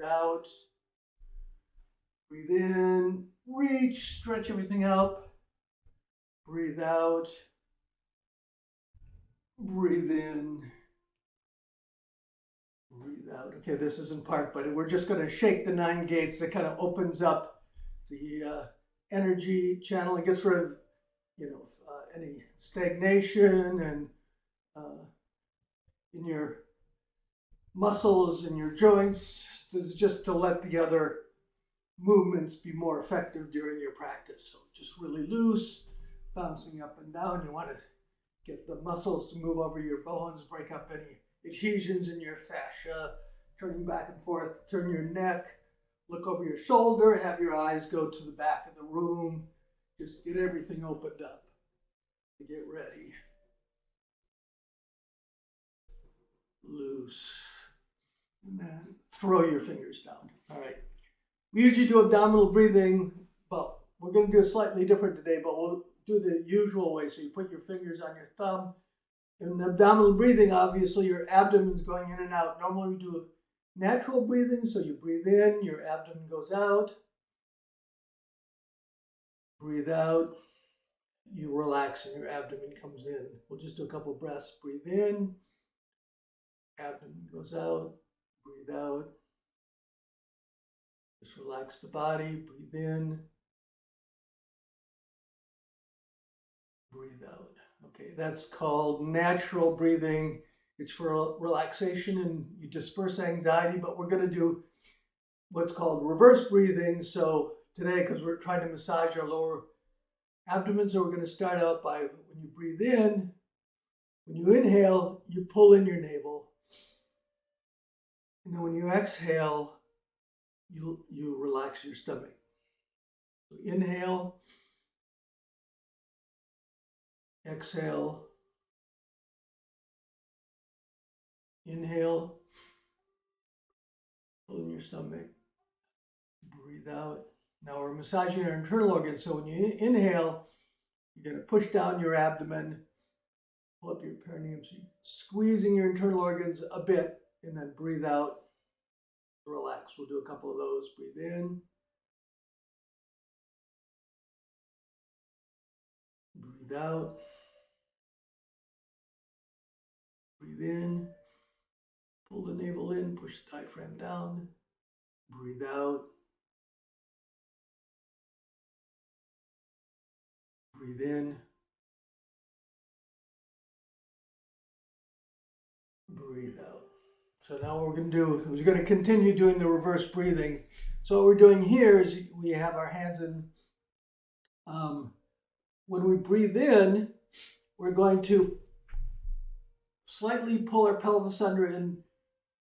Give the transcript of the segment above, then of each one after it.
out. Breathe in, reach, stretch everything up. Breathe out. Breathe in. Breathe out. Okay, this isn't part, but we're just going to shake the 9 gates. That kind of opens up the energy channel and gets rid of, any stagnation and in your muscles and your joints. This is just to let the other movements be more effective during your practice. So just really loose, bouncing up and down. You want to get the muscles to move over your bones, break up any adhesions in your fascia, turning back and forth, turn your neck, look over your shoulder, have your eyes go to the back of the room. Just get everything opened up. Get ready. Loose. And then throw your fingers down. All right. We usually do abdominal breathing, but we're going to do it slightly different today, but we'll do the usual way. So you put your fingers on your thumb. In abdominal breathing, obviously, your abdomen's going in and out. Normally, we do natural breathing. So you breathe in, your abdomen goes out. Breathe out. You relax and your abdomen comes in. We'll just do a couple of breaths. Breathe in. Abdomen goes out. Breathe out. Just relax the body. Breathe in. Breathe out. Okay, that's called natural breathing. It's for relaxation and you disperse anxiety, but we're going to do what's called reverse breathing. So today, because we're trying to massage our lower abdomen, so we're going to start out by when you breathe in, when you inhale, you pull in your navel. And then when you exhale, you relax your stomach. So inhale, exhale, inhale, pull in your stomach, breathe out. Now we're massaging your internal organs. So when you inhale, you're going to push down your abdomen, pull up your perineum, so you're squeezing your internal organs a bit, and then breathe out. Relax. We'll do a couple of those. Breathe in. Breathe out. Breathe in. Pull the navel in. Push the diaphragm down. Breathe out. Breathe in. Breathe out. So now what we're going to do, we're going to continue doing the reverse breathing. So what we're doing here is we have our hands in. When we breathe in, we're going to slightly pull our pelvis under and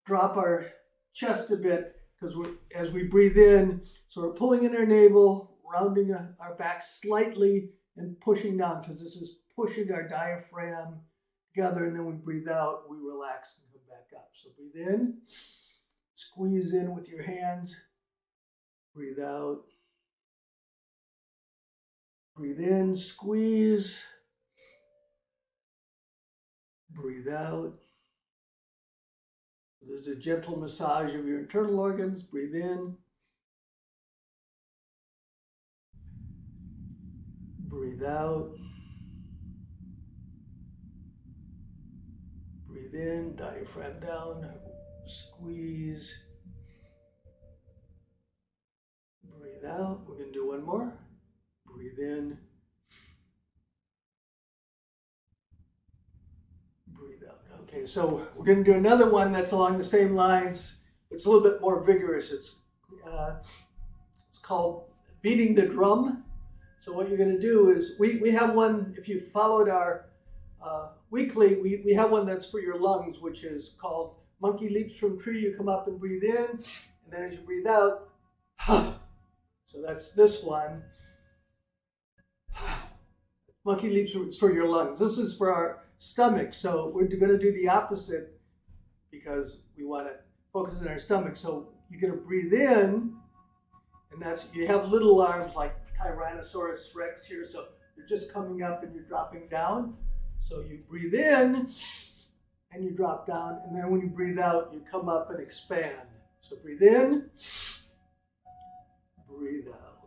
drop our chest a bit, because as we breathe in, so we're pulling in our navel, rounding our back slightly and pushing down, because this is pushing our diaphragm together, and then we breathe out, we relax and come back up. So breathe in, squeeze in with your hands, breathe out. Breathe in, squeeze, breathe out. There's a gentle massage of your internal organs. Breathe in. Breathe out. Breathe in, diaphragm down, squeeze. Breathe out. We're going to do one more. Breathe in. Breathe out. Okay, so we're going to do another one that's along the same lines. It's a little bit more vigorous. It's called beating the drum. So what you're going to do is, we have one, if you followed our weekly, we have one that's for your lungs, which is called Monkey Leaps from Tree. You come up and breathe in, and then as you breathe out, so that's this one. Monkey leaps for your lungs. This is for our stomach. So we're going to do the opposite because we want to focus on our stomach. So you're going to breathe in, and that's, you have little arms like Tyrannosaurus Rex here. So you're just coming up and you're dropping down. So you breathe in and you drop down. And then when you breathe out, you come up and expand. So breathe in, breathe out.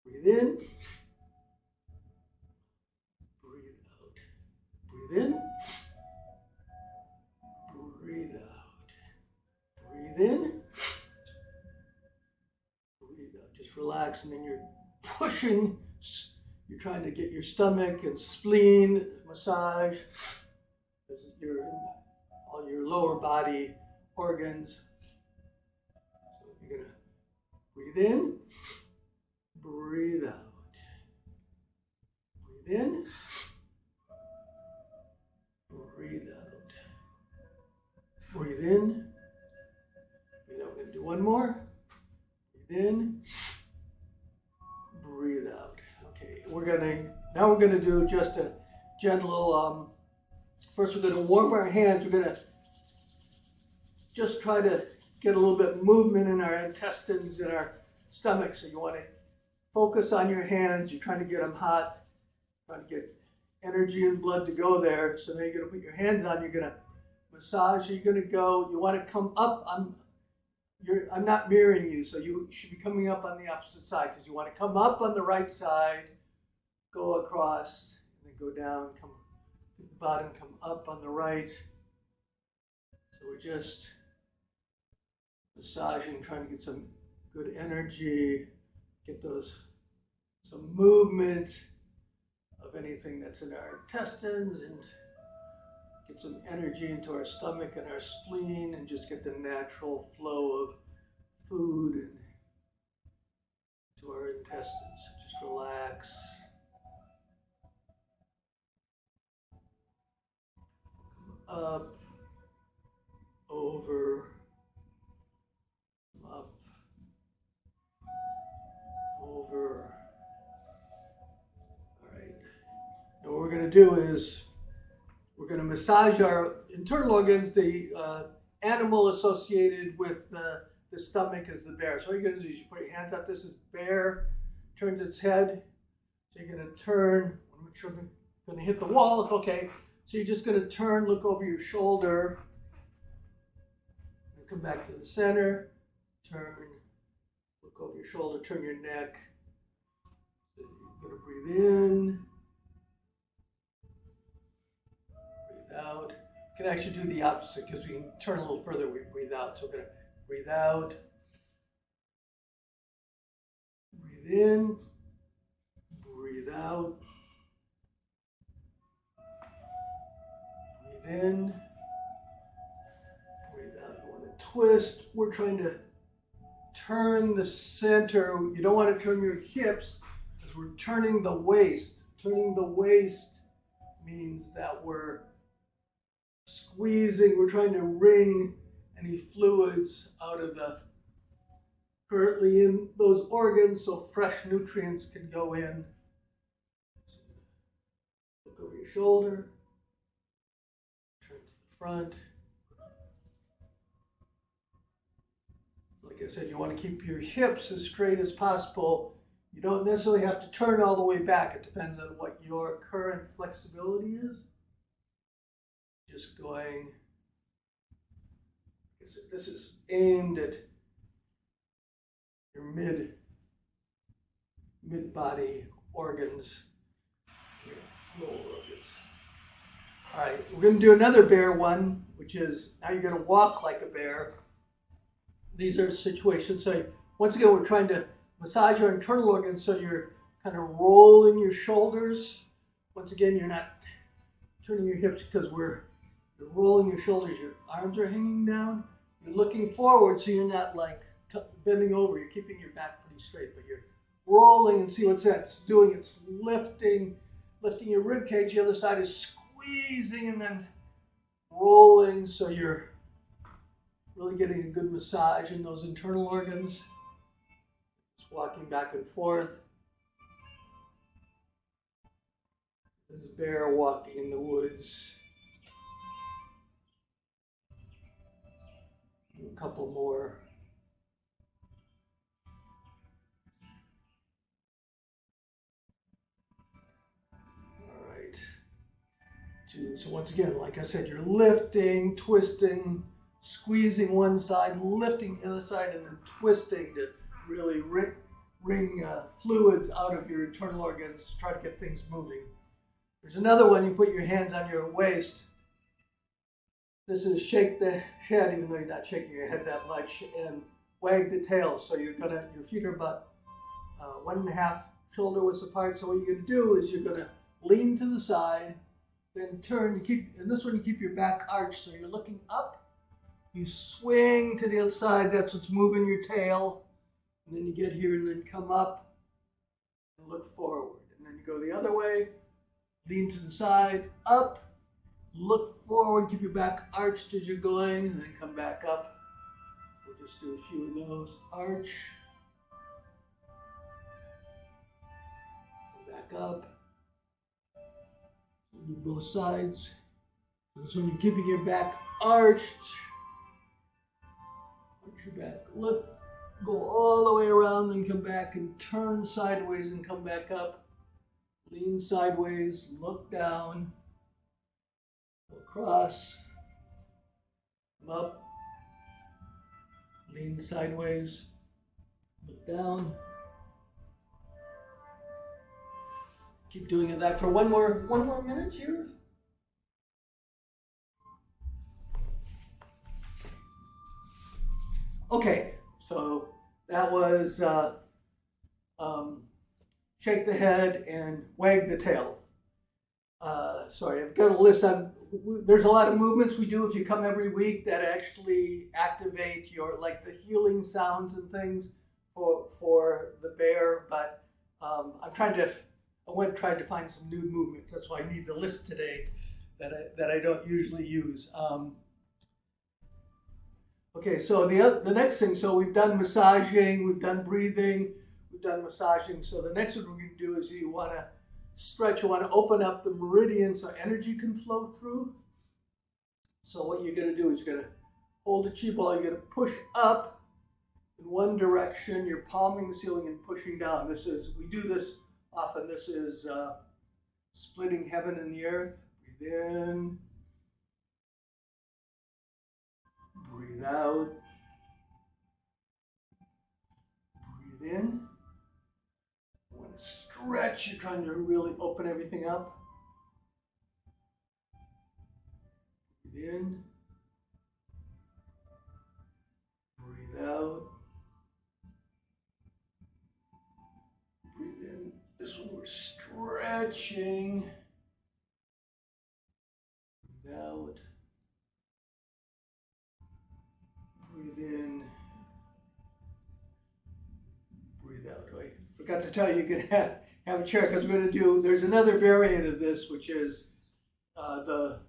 Breathe in, breathe out. Breathe in, breathe out. Breathe in, breathe out. Just relax, and then you're pushing. You're trying to get your stomach and spleen massage as you're in all your lower body organs. So you're going to breathe in, breathe out. Breathe in, breathe out. Breathe in, breathe out. We're going to do one more. Breathe in, breathe out. Okay, now we're gonna do just a gentle, first we're gonna warm our hands. We're gonna just try to get a little bit of movement in our intestines and our stomach. So you wanna focus on your hands. You're trying to get them hot, trying to get energy and blood to go there. So now you're gonna put your hands on, you're gonna massage, you wanna come up. I'm not mirroring you, so you should be coming up on the opposite side because you want to come up on the right side, go across, and then go down, come to the bottom, come up on the right. So we're just massaging, trying to get some good energy, get some movement of anything that's in our intestines, and get some energy into our stomach and our spleen, and just get the natural flow of food to our intestines. Just relax. Come up, over, up, over. All right. Now what we're going to do is we're going to massage our internal organs. The animal associated with the stomach is the bear. So what you're going to do is you put your hands out. This is bear, turns its head. So you're going to turn. I want to make sure I'm going to hit the wall. Okay. So you're just going to turn, look over your shoulder. Come back to the center. Turn, look over your shoulder, turn your neck. So you're going to breathe in. Out. You can actually do the opposite because we can turn a little further. We breathe out. So we're going to breathe out, breathe in, breathe out, breathe in, breathe out. You want to twist. We're trying to turn the center. You don't want to turn your hips because we're turning the waist. Turning the waist means that we're squeezing, we're trying to wring any fluids out of the currently in those organs so fresh nutrients can go in. Look over your shoulder, turn to the front. Like I said, you want to keep your hips as straight as possible. You don't necessarily have to turn all the way back. It depends on what your current flexibility is. Just going, this is aimed at your mid-body organs, your lower organs. All right, we're going to do another bear one, which is now you're going to walk like a bear. These are situations. So once again, we're trying to massage our internal organs, so you're kind of rolling your shoulders. Once again, you're not turning your hips because you're rolling your shoulders, your arms are hanging down. You're looking forward, so you're not like bending over. You're keeping your back pretty straight, but you're rolling, and see what's that's doing. It's lifting your rib cage. The other side is squeezing and then rolling, so you're really getting a good massage in those internal organs. Just walking back and forth. This bear walking in the woods. A couple more. All right. So once again, like I said, you're lifting, twisting, squeezing one side, lifting the other side, and then twisting to really wring fluids out of your internal organs to try to get things moving. There's another one, you put your hands on your waist. This is shake the head, even though you're not shaking your head that much, and wag the tail. So your feet are about 1.5 shoulder widths apart. So what you're going to do is you're going to lean to the side, then turn. In this one you keep your back arched, so you're looking up. You swing to the other side. That's what's moving your tail. And then you get here and then come up and look forward. And then you go the other way, lean to the side, up, look forward, keep your back arched as you're going, and then come back up. We'll just do a few of those. Arch, go back up. Do both sides. So when you're keeping your back arched, arch your back, look. Go all the way around and come back and turn sideways and come back up. Lean sideways, look down, go across, come up, lean sideways, look down. Keep doing it that for one more minute here. Okay. So that was shake the head and wag the tail. Sorry, I've got a list on, there's a lot of movements we do if you come every week that actually activate your, like the healing sounds and things for the bear, but I went trying to find some new movements. That's why I need the list today that I don't usually use. Okay, so the next thing, so we've done massaging, we've done breathing, we've done massaging. So the next one we're going to do is you want to stretch, you want to open up the meridian so energy can flow through. So what you're going to do is you're going to hold a chi ball, you're going to push up in one direction, you're palming the ceiling and pushing down. We do this often, this is splitting heaven and the earth. Breathe in. Breathe out. Breathe in. You want to stretch. You're trying to really open everything up. Breathe in. Breathe out. Breathe in. This one we're stretching. Breathe out. Breathe in, breathe out. I forgot to tell you, you can have a chair because we're going to do, there's another variant of this, which is the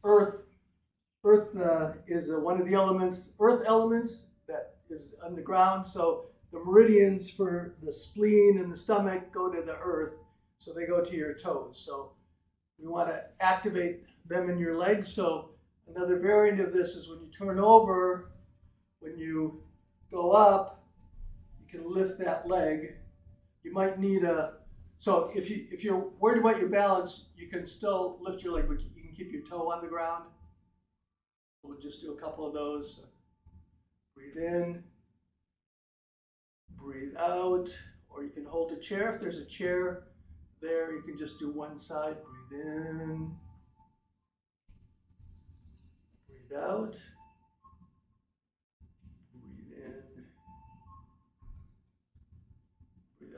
earth. Earth is one of the elements, earth elements that is on the ground. So the meridians for the spleen and the stomach go to the earth. So they go to your toes. So we want to activate them in your legs. So another variant of this is when you turn over, when you go up, you can lift that leg. You might need so if you're worried about your balance, you can still lift your leg, but you can keep your toe on the ground. We'll just do a couple of those. Breathe in, breathe out, or you can hold a chair. If there's a chair there, you can just do one side. Breathe in, breathe out.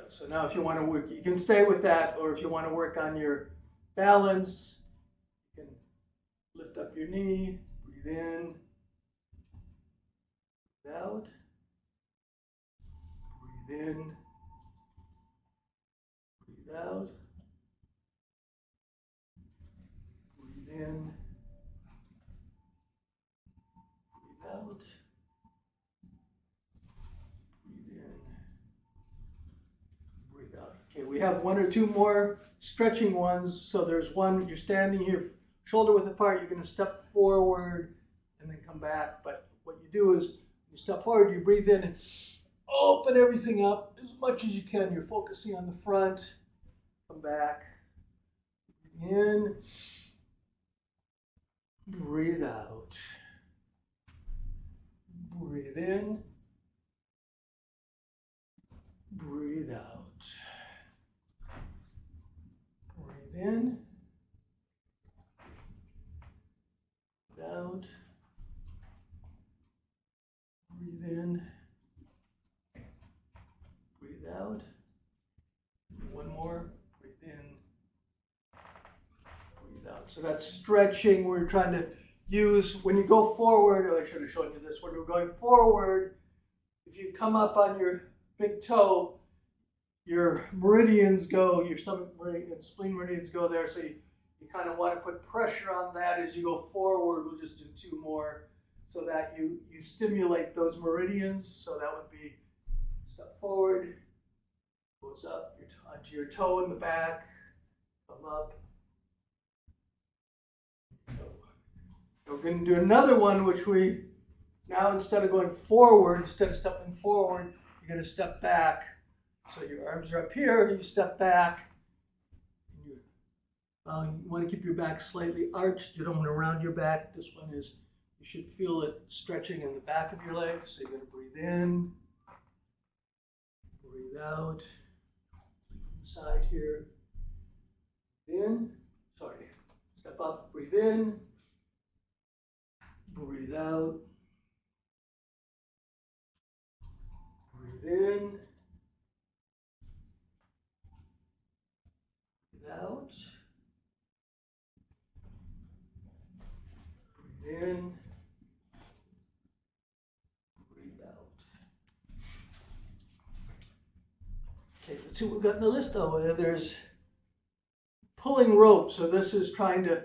So now if you want to work, you can stay with that, or if you want to work on your balance, you can lift up your knee, breathe in, breathe out, breathe in, breathe out, breathe in, breathe out. Okay, we have one or two more stretching ones. So there's one, you're standing here, shoulder width apart, you're going to step forward and then come back. But what you do is you step forward, you breathe in and open everything up as much as you can. You're focusing on the front, come back, in, breathe out. Breathe in. Breathe out. Breathe in. Breathe out. Breathe in. Breathe out. One more. Breathe in. Breathe out. So that's stretching. We're trying to use, when you go forward, I should have shown you this, when we're going forward, if you come up on your big toe, your meridians go, your stomach meridian, spleen meridians go there, so you kind of want to put pressure on that as you go forward. We'll just do two more so that you stimulate those meridians. So that would be step forward, goes up onto your toe in the back, come up. We're going to do another one, which we, now instead of going forward, instead of stepping forward, you're going to step back. So your arms are up here, you step back. You want to keep your back slightly arched. You don't want to round your back. This one is, you should feel it stretching in the back of your legs. So you're going to breathe in, breathe out. From the side here. In, sorry, step up, breathe in. Breathe out. Breathe in. Breathe out. Breathe in. Breathe out. Okay, let's see what we've got in the list. Oh, there's pulling rope. So this is trying to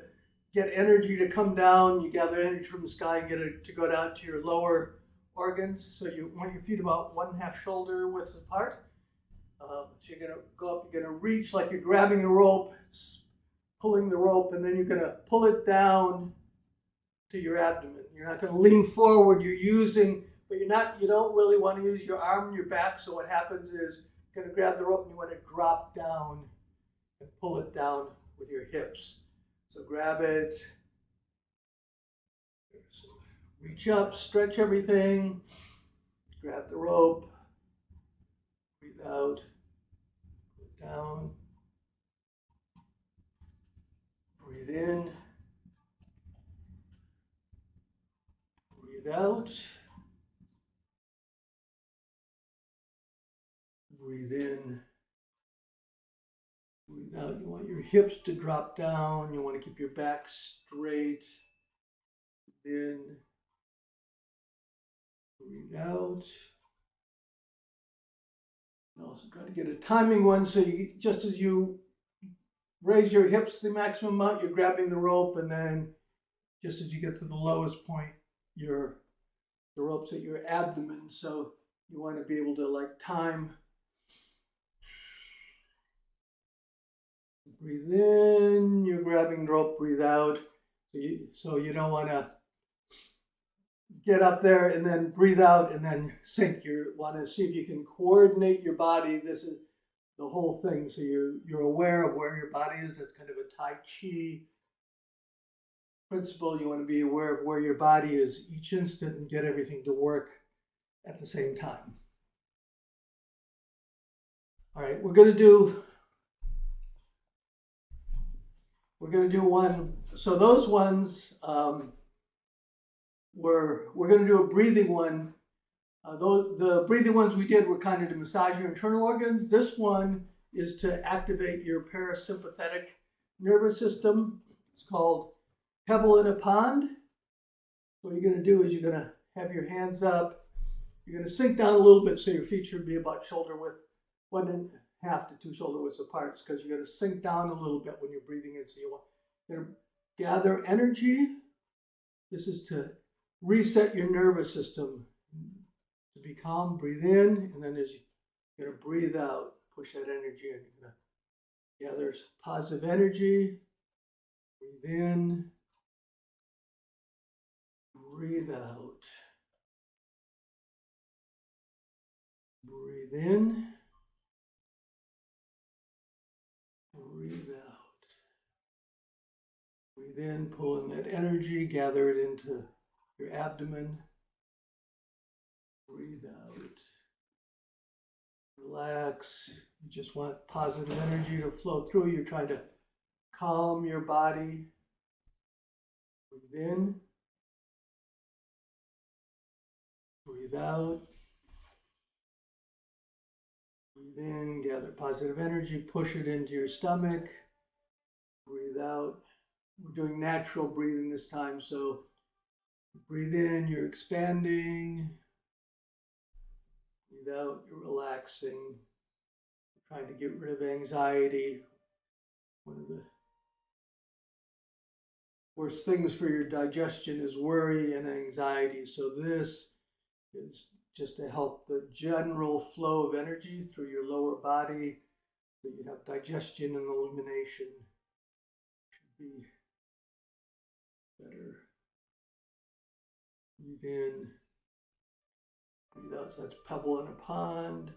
get energy to come down. You gather energy from the sky and get it to go down to your lower organs. So you want your feet about 1/2 shoulder width apart. So you're going to go up, you're going to reach like you're grabbing a rope, it's pulling the rope, and then you're going to pull it down to your abdomen. You're not going to lean forward, you're using, but you don't really want to use your arm and your back. So what happens is you're going to grab the rope and you want to drop down and pull it down with your hips. So grab it, so reach up, stretch everything, grab the rope, breathe out, pull it down, breathe in, breathe out, breathe in, breathe out. You want your hips to drop down. You want to keep your back straight. Breathe in. Breathe out. Also try to get a timing one. So you, just as you raise your hips to the maximum amount, you're grabbing the rope, and then just as you get to the lowest point, the rope's at your abdomen. So you want to be able to like time. Breathe in, you're grabbing the rope, breathe out. So you don't want to get up there and then breathe out and then sink. You want to see if you can coordinate your body. This is the whole thing. So you're aware of where your body is. That's kind of a Tai Chi principle. You want to be aware of where your body is each instant and get everything to work at the same time. All right, we're going to do one. So those ones, we're going to do a breathing one. The breathing ones we did were kind of to massage your internal organs. This one is to activate your parasympathetic nervous system. It's called Pebble in a Pond. What you're going to do is you're going to have your hands up. You're going to sink down a little bit so your feet should be about shoulder width, 1.5 to 2 shoulder widths apart, because you're going to sink down a little bit when you're breathing in. So you're going to gather energy. This is to reset your nervous system. To be calm, breathe in, and then as you're going to breathe out, push that energy in. You're going to gather positive energy. Breathe in. Breathe out. Breathe in. Breathe out. Breathe in, pull in that energy, gather it into your abdomen. relax. You just want positive energy to flow through. You're trying to calm your body. Breathe in. Breathe out. Breathe in, gather positive energy, push it into your stomach. Breathe out. We're doing natural breathing this time, so breathe in, you're expanding. Breathe out, you're relaxing. Trying to get rid of anxiety. One of the worst things for your digestion is worry and anxiety. So this is just to help the general flow of energy through your lower body, so you have digestion and elimination. Should be better. Breathe in, breathe out. So that's pebble in a pond.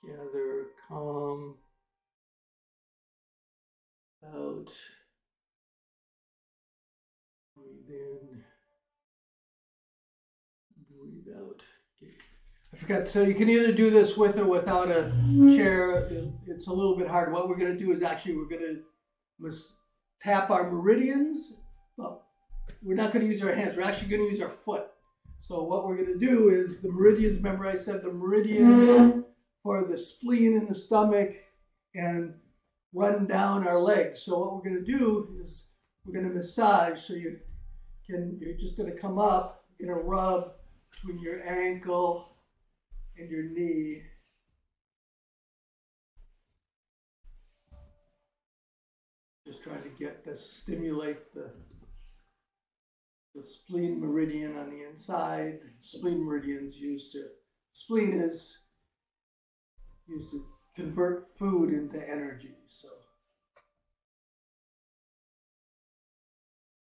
Gather, calm, out, breathe in, breathe out. Okay. I forgot, so you can either do this with or without a chair. It's a little bit hard. What we're going to do is actually we're going to tap our meridians. Well, we're not going to use our hands. We're actually going to use our foot. So what we're going to do is the meridians, remember I said the meridians for the spleen in the stomach and run down our legs. So what we're going to do is we're going to massage. So you're just going to come up, you're going to rub between your ankle and your knee. Just trying to stimulate the spleen meridian on the inside. Spleen meridian's spleen is used to convert food into energy. So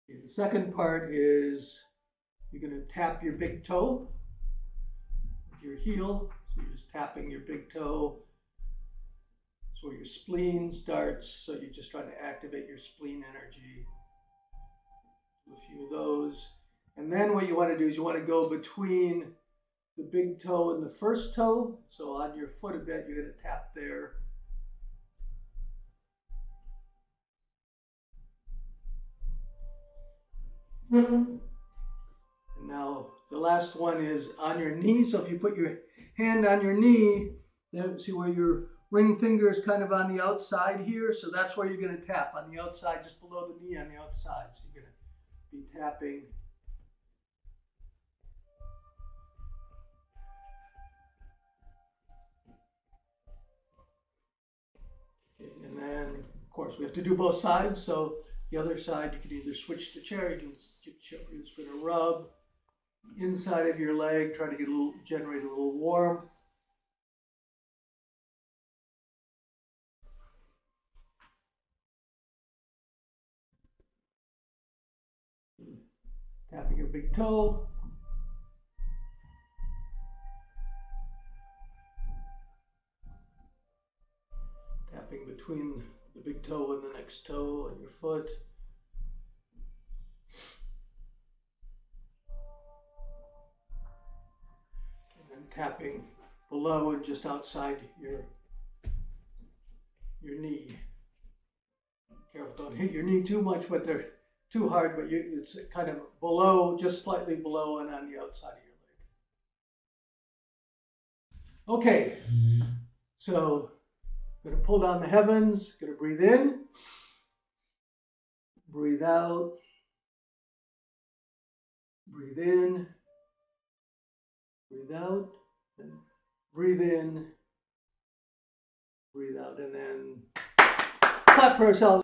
okay, the second part is you're going to tap your big toe with your heel. So you're just tapping your big toe. That's where your spleen starts. So you're just trying to activate your spleen energy. Do a few of those. And then what you want to do is you want to go between the big toe and the first toe. So on your foot a bit, you're going to tap there. And now the last one is on your knee. So if you put your hand on your knee, then see where your ring finger is kind of on the outside here. So that's where you're going to tap, on the outside, just below the knee on the outside. So you're going to be tapping. And then, of course, we have to do both sides. So the other side, you can either switch the chair, you can just going to rub inside of your leg, try to generate a little warmth. Tapping your big toe. Tapping between the big toe and the next toe and your foot. And then tapping below and just outside your knee. Careful, don't hit your knee too much, but they're too hard, but it's kind of below, just slightly below and on the outside of your leg. Okay, so I'm going to pull down the heavens, going to breathe in, breathe out, breathe in, breathe out, and breathe in, breathe out, and then clap for ourselves.